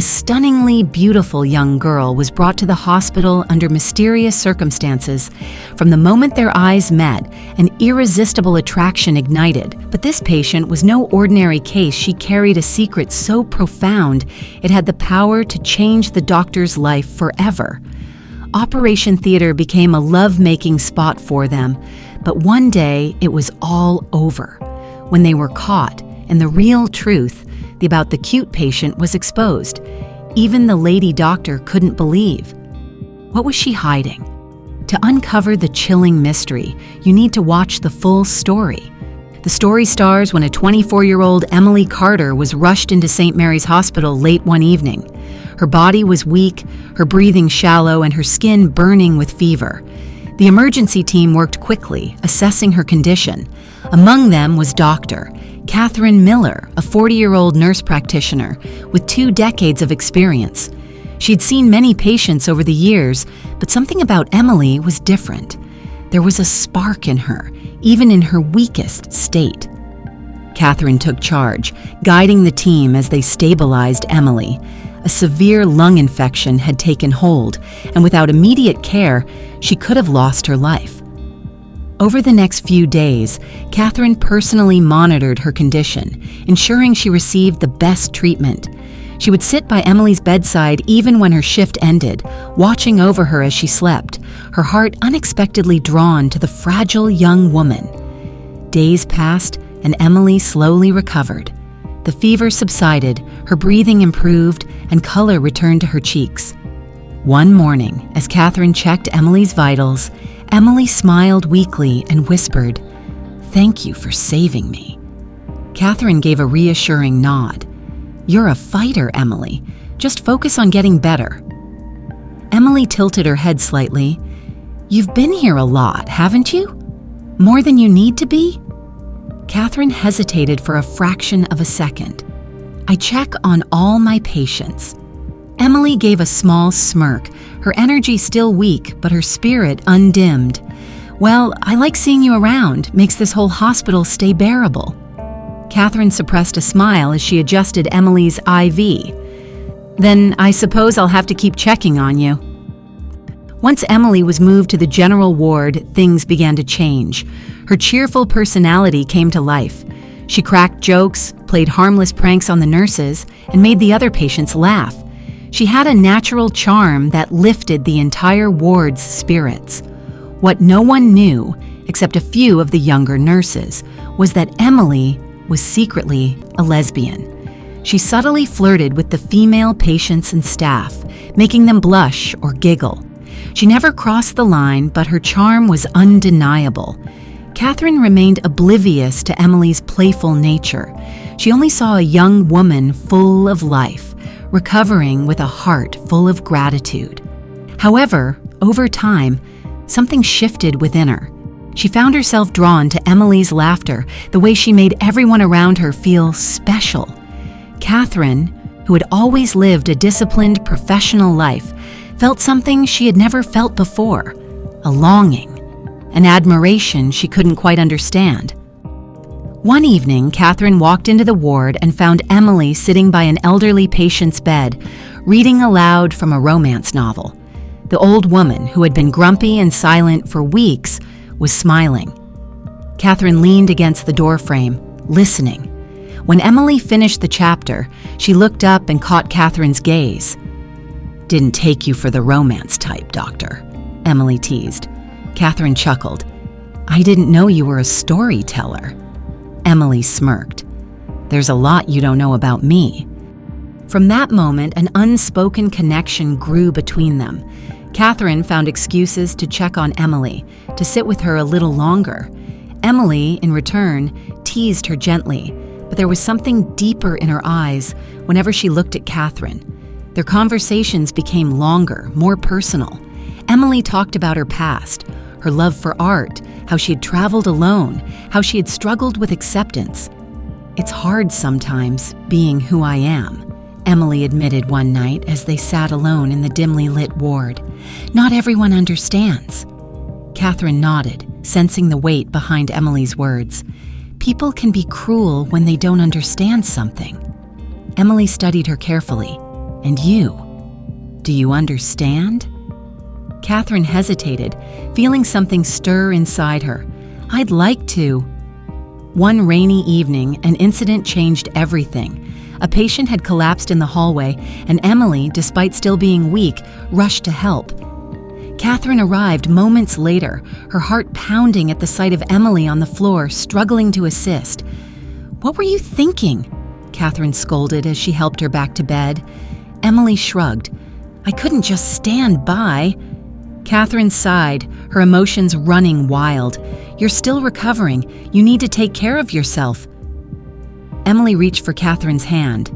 A stunningly beautiful young girl was brought to the hospital under mysterious circumstances. From the moment their eyes met, an irresistible attraction ignited. But this patient was no ordinary case. She carried a secret so profound, it had the power to change the doctor's life forever. Operation Theater became a love-making spot for them. But one day, it was all over. When they were caught, and the real truth about the cute patient was exposed. Even the lady doctor couldn't believe. What was she hiding? To uncover the chilling mystery, you need to watch the full story. The story stars when a 24-year-old Emily Carter was rushed into St. Mary's Hospital late one evening. Her body was weak, her breathing shallow, and her skin burning with fever. The emergency team worked quickly, assessing her condition. Among them was Dr. Catherine Miller, a 40-year-old nurse practitioner with 2 decades of experience. She'd seen many patients over the years, but something about Emily was different. There was a spark in her, even in her weakest state. Catherine took charge, guiding the team as they stabilized Emily. A severe lung infection had taken hold, and without immediate care, she could have lost her life. Over the next few days, Catherine personally monitored her condition, ensuring she received the best treatment. She would sit by Emily's bedside even when her shift ended, watching over her as she slept, her heart unexpectedly drawn to the fragile young woman. Days passed, and Emily slowly recovered. The fever subsided, her breathing improved, and color returned to her cheeks. One morning, as Catherine checked Emily's vitals, Emily smiled weakly and whispered, "Thank you for saving me." Catherine gave a reassuring nod. "You're a fighter, Emily. Just focus on getting better." Emily tilted her head slightly. "You've been here a lot, haven't you? More than you need to be?" Catherine hesitated for a fraction of a second. "I check on all my patients." Emily gave a small smirk, her energy still weak, but her spirit undimmed. "Well, I like seeing you around. Makes this whole hospital stay bearable." Catherine suppressed a smile as she adjusted Emily's IV. "Then I suppose I'll have to keep checking on you." Once Emily was moved to the general ward, things began to change. Her cheerful personality came to life. She cracked jokes, played harmless pranks on the nurses, and made the other patients laugh. She had a natural charm that lifted the entire ward's spirits. What no one knew, except a few of the younger nurses, was that Emily was secretly a lesbian. She subtly flirted with the female patients and staff, making them blush or giggle. She never crossed the line, but her charm was undeniable. Catherine remained oblivious to Emily's playful nature. She only saw a young woman full of life, recovering with a heart full of gratitude. However, over time, something shifted within her. She found herself drawn to Emily's laughter, the way she made everyone around her feel special. Catherine, who had always lived a disciplined, professional life, felt something she had never felt before, a longing, an admiration she couldn't quite understand. One evening, Catherine walked into the ward and found Emily sitting by an elderly patient's bed, reading aloud from a romance novel. The old woman, who had been grumpy and silent for weeks, was smiling. Catherine leaned against the doorframe, listening. When Emily finished the chapter, she looked up and caught Catherine's gaze. "Didn't take you for the romance type, Doctor," Emily teased. Catherine chuckled. "I didn't know you were a storyteller." Emily smirked. "There's a lot you don't know about me." From that moment, an unspoken connection grew between them. Catherine found excuses to check on Emily, to sit with her a little longer. Emily, in return, teased her gently, but there was something deeper in her eyes whenever she looked at Catherine. Their conversations became longer, more personal. Emily talked about her past, her love for art, how she had traveled alone, how she had struggled with acceptance. "It's hard sometimes, being who I am," Emily admitted one night as they sat alone in the dimly lit ward. "Not everyone understands." Catherine nodded, sensing the weight behind Emily's words. "People can be cruel when they don't understand something." Emily studied her carefully. And you, do you understand? Catherine hesitated, feeling something stir inside her. I'd like to. One rainy evening, an incident changed everything. A patient had collapsed in the hallway, and Emily, despite still being weak, rushed to help. Catherine arrived moments later, her heart pounding at the sight of Emily on the floor, struggling to assist. "What were you thinking?" Catherine scolded as she helped her back to bed. Emily shrugged. "I couldn't just stand by." Catherine sighed, her emotions running wild. "You're still recovering. You need to take care of yourself." Emily reached for Catherine's hand.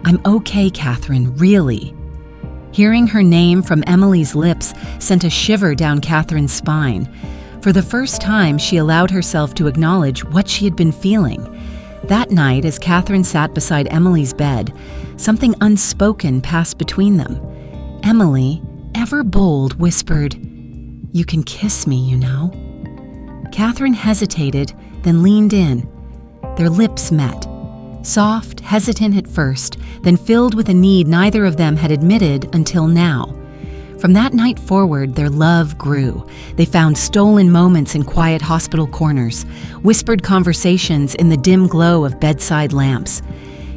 "I'm okay, Catherine, really." Hearing her name from Emily's lips sent a shiver down Catherine's spine. For the first time, she allowed herself to acknowledge what she had been feeling. That night, as Catherine sat beside Emily's bed, something unspoken passed between them. Emily, ever bold, whispered, "You can kiss me, you know." Catherine hesitated, then leaned in. Their lips met. Soft, hesitant at first, then filled with a need neither of them had admitted until now. From that night forward, their love grew. They found stolen moments in quiet hospital corners, whispered conversations in the dim glow of bedside lamps.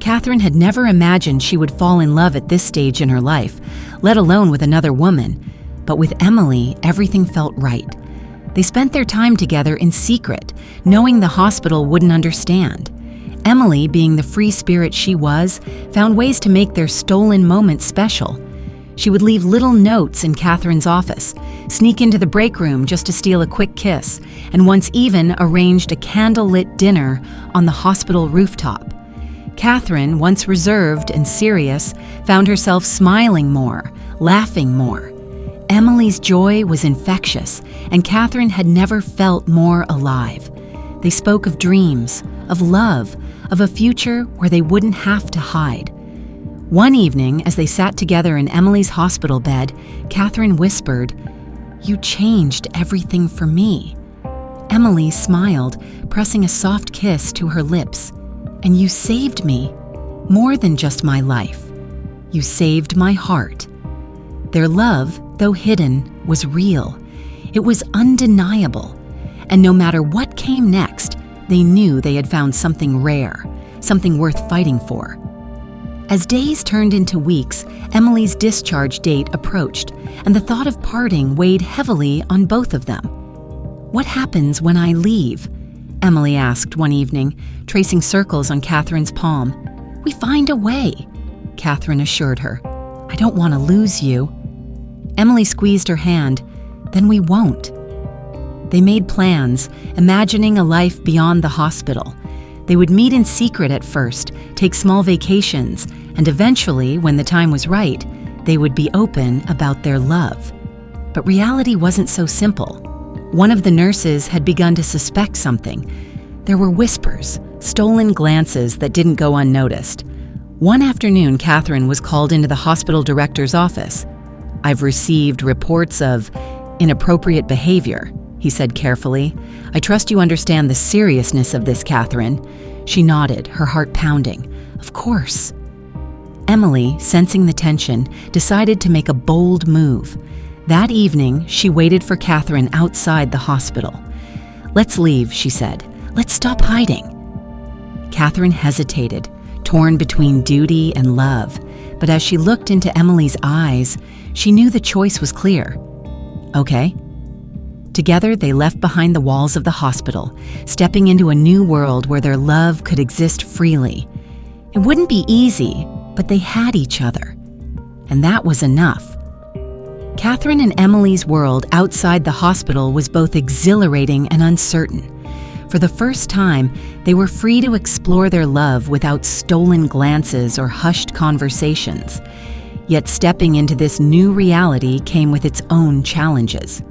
Catherine had never imagined she would fall in love at this stage in her life, let alone with another woman. But with Emily, everything felt right. They spent their time together in secret, knowing the hospital wouldn't understand. Emily, being the free spirit she was, found ways to make their stolen moments special. She would leave little notes in Catherine's office, sneak into the break room just to steal a quick kiss, and once even arranged a candlelit dinner on the hospital rooftop. Catherine, once reserved and serious, found herself smiling more, laughing more. Emily's joy was infectious, and Catherine had never felt more alive. They spoke of dreams, of love, of a future where they wouldn't have to hide. One evening, as they sat together in Emily's hospital bed, Catherine whispered, "You changed everything for me." Emily smiled, pressing a soft kiss to her lips. "And you saved me, more than just my life. You saved my heart." Their love, though hidden, was real. It was undeniable. And no matter what came next, they knew they had found something rare, something worth fighting for. As days turned into weeks, Emily's discharge date approached, and the thought of parting weighed heavily on both of them. "What happens when I leave?" Emily asked one evening, tracing circles on Catherine's palm. "We find a way," Catherine assured her. "I don't want to lose you." Emily squeezed her hand. "Then we won't." They made plans, imagining a life beyond the hospital. They would meet in secret at first, take small vacations, and eventually, when the time was right, they would be open about their love. But reality wasn't so simple. One of the nurses had begun to suspect something. There were whispers, stolen glances that didn't go unnoticed. One afternoon, Catherine was called into the hospital director's office. "I've received reports of inappropriate behavior," he said carefully. "I trust you understand the seriousness of this, Catherine." She nodded, her heart pounding. "Of course." Emily, sensing the tension, decided to make a bold move. That evening, she waited for Catherine outside the hospital. "Let's leave," she said. "Let's stop hiding." Catherine hesitated, torn between duty and love. But as she looked into Emily's eyes, she knew the choice was clear. "Okay." Together, they left behind the walls of the hospital, stepping into a new world where their love could exist freely. It wouldn't be easy, but they had each other. And that was enough. Catherine and Emily's world outside the hospital was both exhilarating and uncertain. For the first time, they were free to explore their love without stolen glances or hushed conversations. Yet stepping into this new reality came with its own challenges.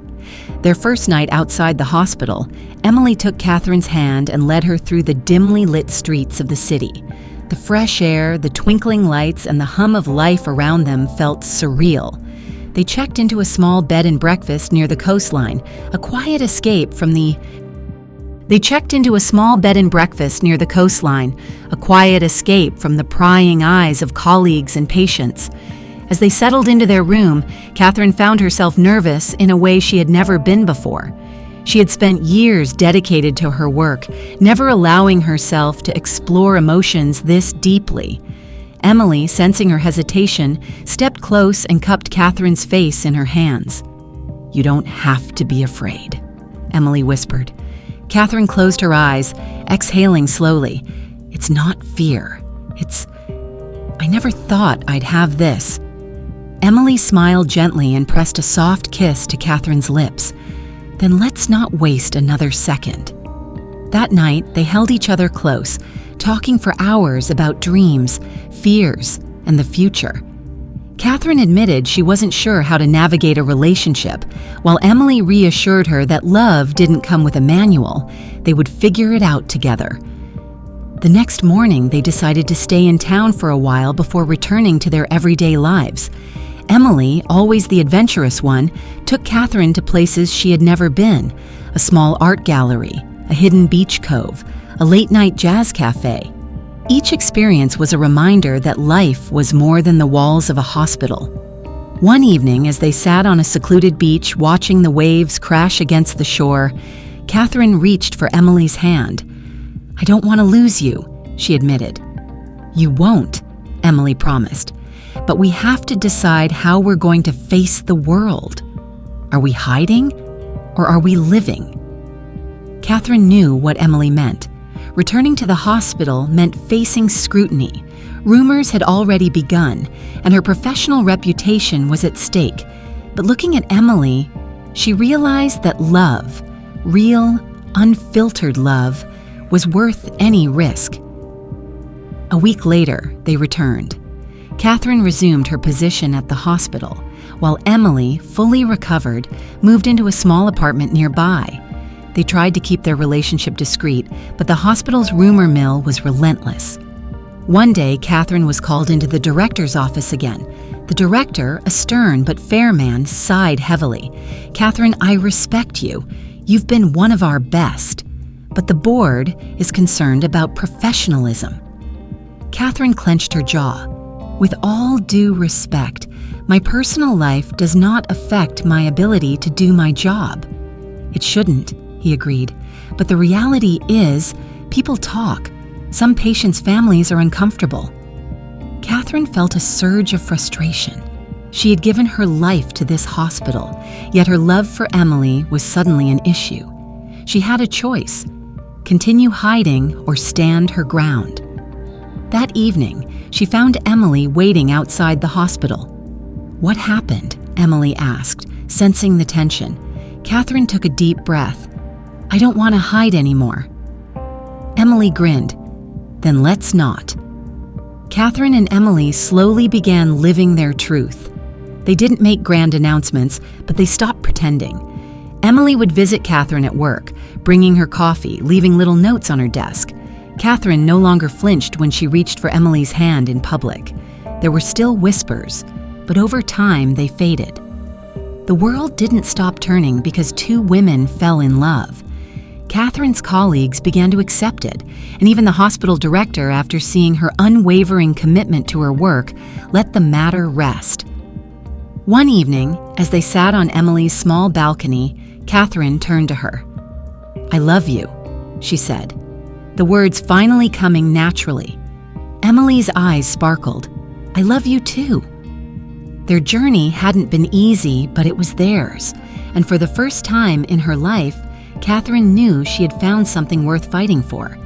Their first night outside the hospital, Emily took Catherine's hand and led her through the dimly lit streets of the city. The fresh air, the twinkling lights, and the hum of life around them felt surreal. They checked into a small bed and breakfast near the coastline, a quiet escape from the They checked into a small bed and breakfast near the coastline, a quiet escape from the prying eyes of colleagues and patients. As they settled into their room, Catherine found herself nervous in a way she had never been before. She had spent years dedicated to her work, never allowing herself to explore emotions this deeply. Emily, sensing her hesitation, stepped close and cupped Catherine's face in her hands. "You don't have to be afraid," Emily whispered. Catherine closed her eyes, exhaling slowly. "It's not fear. I never thought I'd have this." Emily smiled gently and pressed a soft kiss to Catherine's lips. "Then let's not waste another second." That night, they held each other close, talking for hours about dreams, fears, and the future. Catherine admitted she wasn't sure how to navigate a relationship, while Emily reassured her that love didn't come with a manual. They would figure it out together. The next morning, they decided to stay in town for a while before returning to their everyday lives. Emily, always the adventurous one, took Catherine to places she had never been: a small art gallery, a hidden beach cove, a late-night jazz cafe. Each experience was a reminder that life was more than the walls of a hospital. One evening, as they sat on a secluded beach watching the waves crash against the shore, Catherine reached for Emily's hand. "I don't want to lose you," she admitted. "You won't," Emily promised. "But we have to decide how we're going to face the world. Are we hiding, or are we living?" Catherine knew what Emily meant. Returning to the hospital meant facing scrutiny. Rumors had already begun, and her professional reputation was at stake. But looking at Emily, she realized that love, real, unfiltered love, was worth any risk. A week later, they returned. Catherine resumed her position at the hospital, while Emily, fully recovered, moved into a small apartment nearby. They tried to keep their relationship discreet, but the hospital's rumor mill was relentless. One day, Catherine was called into the director's office again. The director, a stern but fair man, sighed heavily. "Catherine, I respect you. You've been one of our best. But the board is concerned about professionalism." Catherine clenched her jaw. "With all due respect, my personal life does not affect my ability to do my job." "It shouldn't," he agreed. "But the reality is, people talk. Some patients' families are uncomfortable." Catherine felt a surge of frustration. She had given her life to this hospital, yet her love for Emily was suddenly an issue. She had a choice: continue hiding or stand her ground. That evening, she found Emily waiting outside the hospital. "What happened?" Emily asked, sensing the tension. Catherine took a deep breath. "I don't want to hide anymore." Emily grinned. "Then let's not." Catherine and Emily slowly began living their truth. They didn't make grand announcements, but they stopped pretending. Emily would visit Catherine at work, bringing her coffee, leaving little notes on her desk. Catherine no longer flinched when she reached for Emily's hand in public. There were still whispers, but over time they faded. The world didn't stop turning because two women fell in love. Catherine's colleagues began to accept it, and even the hospital director, after seeing her unwavering commitment to her work, let the matter rest. One evening, as they sat on Emily's small balcony, Catherine turned to her. "I love you," she said, the words finally coming naturally. Emily's eyes sparkled. "I love you too." Their journey hadn't been easy, but it was theirs, and for the first time in her life, Catherine knew she had found something worth fighting for.